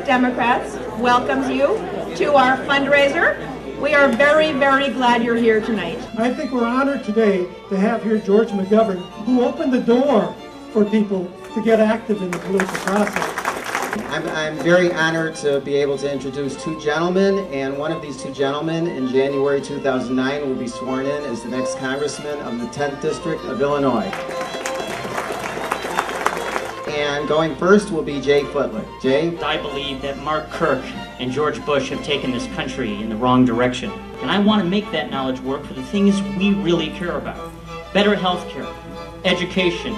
Democrats welcomes you to our fundraiser. We are very, very glad you're here tonight. I think we're honored today to have here George McGovern, who opened the door for people to get active in the political process. I'm very honored to be able to introduce two gentlemen, and one of these two gentlemen in January 2009 will be sworn in as the next congressman of the 10th District of Illinois. And going first will be Jay Footler. Jay? I believe that Mark Kirk and George Bush have taken this country in the wrong direction. And I want to make that knowledge work for the things we really care about. Better health care, education,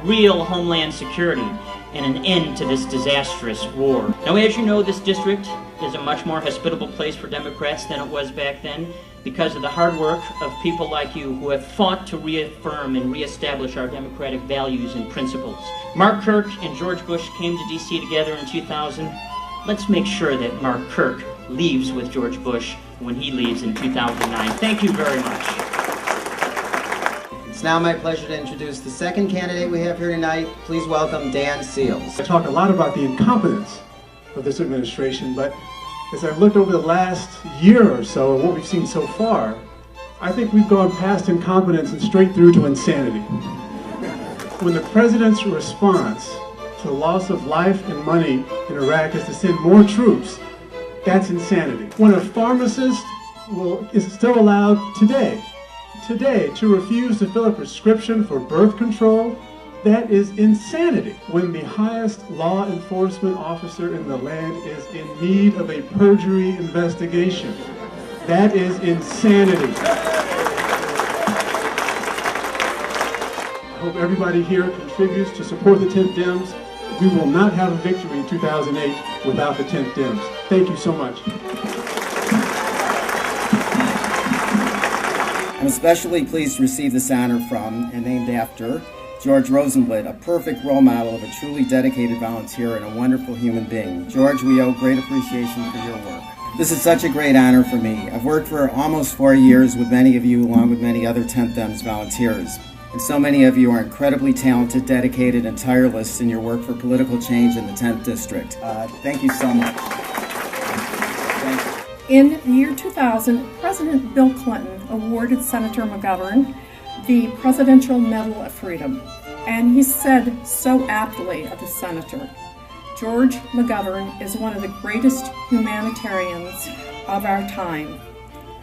real homeland security, and an end to this disastrous war. Now, as you know, this district is a much more hospitable place for Democrats than it was back then because of the hard work of people like you who have fought to reaffirm and reestablish our democratic values and principles. Mark Kirk and George Bush came to D.C. together in 2000. Let's make sure that Mark Kirk leaves with George Bush when he leaves in 2009. Thank you very much. It's now my pleasure to introduce the second candidate we have here tonight. Please welcome Dan Seals. I talk a lot about the incompetence of this administration, but as I've looked over the last year or so and what we've seen so far, I think we've gone past incompetence and straight through to insanity. When the president's response to the loss of life and money in Iraq is to send more troops, that's insanity. When a pharmacist is still allowed today to refuse to fill a prescription for birth control, that is insanity. When the highest law enforcement officer in the land is in need of a perjury investigation, that is insanity. I hope everybody here contributes to support the TenthDems. We will not have a victory in 2008 without the TenthDems. Thank you so much. I'm especially pleased to receive this honor from and named after George Rosenblatt, a perfect role model of a truly dedicated volunteer and a wonderful human being. George, we owe great appreciation for your work. This is such a great honor for me. I've worked for almost 4 years with many of you, along with many other 10thDems volunteers. And so many of you are incredibly talented, dedicated, and tireless in your work for political change in the 10th District. Thank you so much. Thank you. In the year 2000, President Bill Clinton awarded Senator McGovern the Presidential Medal of Freedom. And he said so aptly of the senator, George McGovern is one of the greatest humanitarians of our time.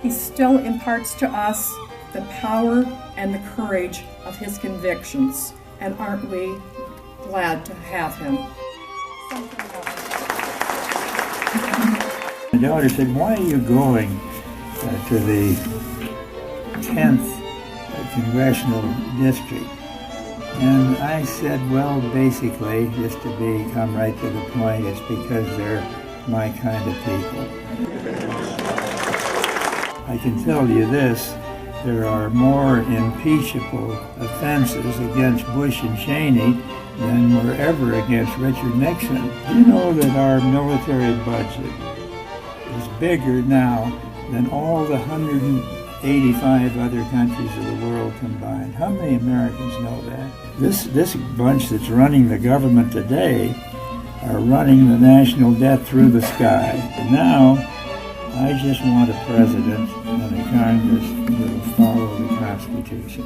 He still imparts to us the power and the courage of his convictions. And aren't we glad to have him? My daughter said, "Why are you going to the 10th Congressional District?" And I said, well, basically, just to come right to the point, it's because they're my kind of people. I can tell you this, there are more impeachable offenses against Bush and Cheney than were ever against Richard Nixon. You know that our military budget is bigger now than all the 185 other countries of the world combined. How many Americans know that? This bunch that's running the government today are running the national debt through the sky. And now, I just want a president and a Congress that will follow the Constitution.